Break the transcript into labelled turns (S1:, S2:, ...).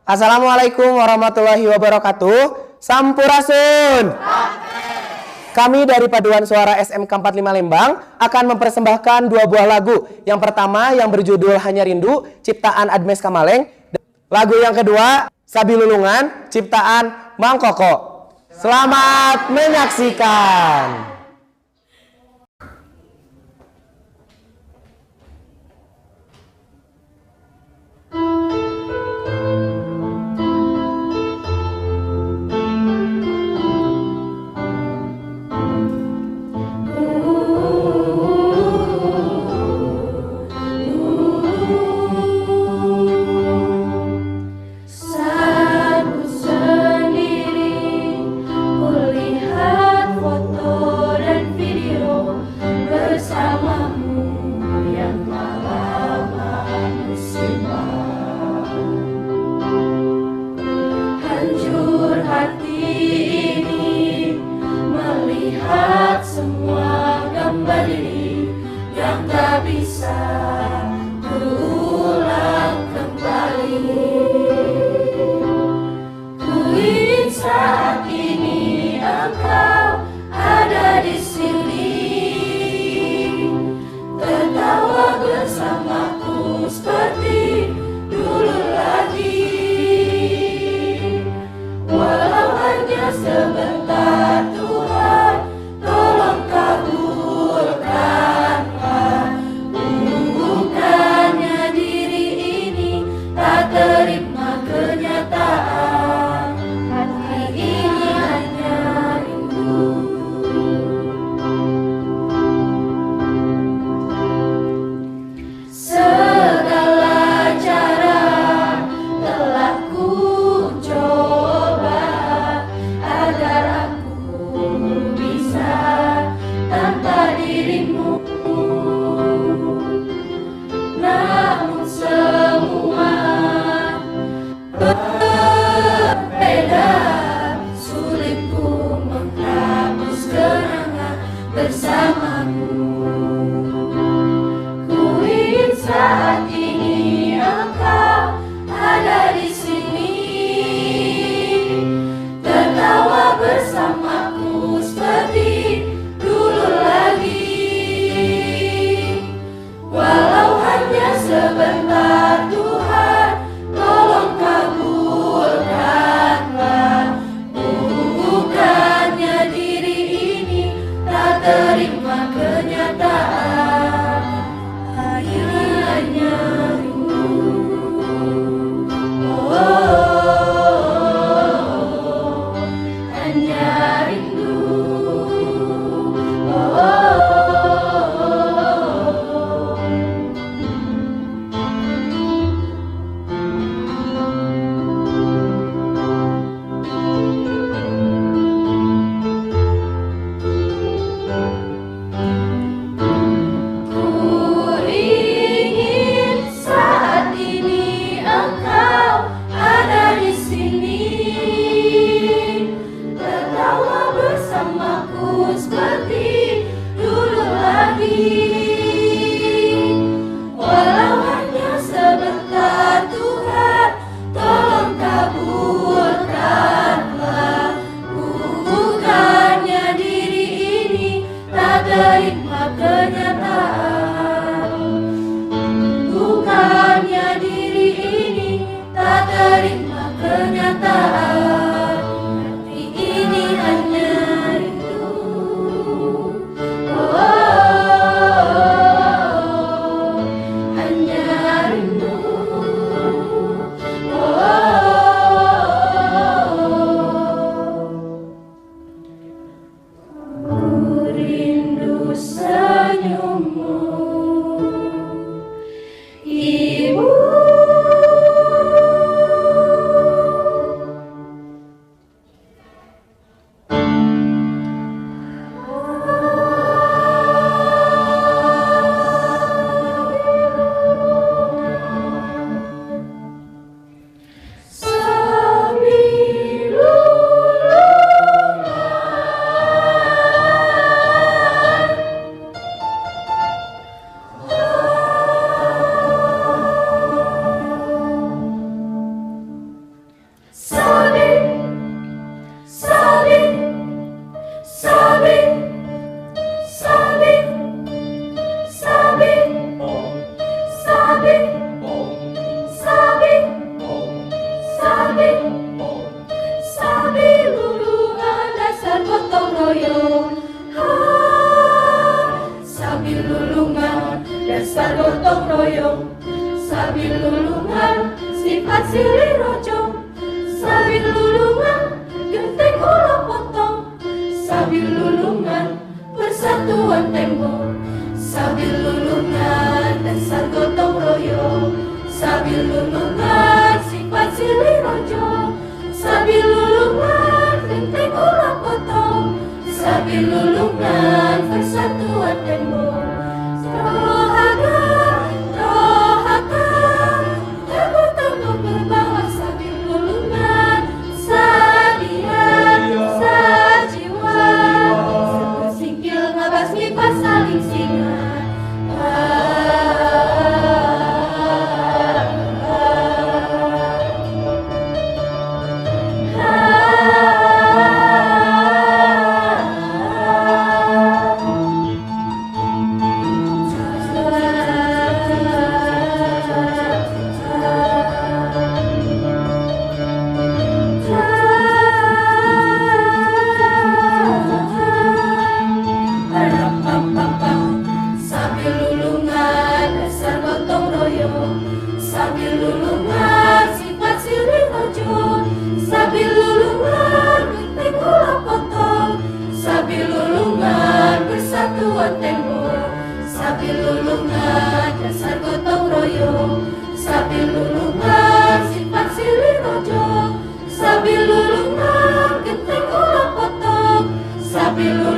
S1: Assalamualaikum warahmatullahi wabarakatuh. Sampurasun. Kami dari Paduan Suara SMK 45 Lembang akan mempersembahkan dua buah lagu. Yang pertama yang berjudul Hanya Rindu, ciptaan Admes Kamaleng. Lagu yang kedua, Sabi Lulungan, ciptaan Mang Koko. Selamat menyaksikan.
S2: Hanya gotong royong, sabil lulungan sifat silih rojo, sabil lulungan genteng ulah potong, sabil lulungan persatuan tembok, sabil lulungan dasar gotong royong, sabil lulungan sifat silih rojo, sabil lulungan genteng ulah potong, sabil lulungan persatuan tembok. Rohaka, rohaka, teguh-teguh berbawa sabil lulungan, sadia, sajiwa, sebersingkil ngabasmi pasaling singa. Sabil lulungan sifat silih rojo, sabil lulungan genteng ulah potong, sabil lulungan persatuan tembok, sabil lulungan dasar gotong royong, sabil lulungan sifat silih rojo, sabil lulungan genteng ulah potong, sabil lulungan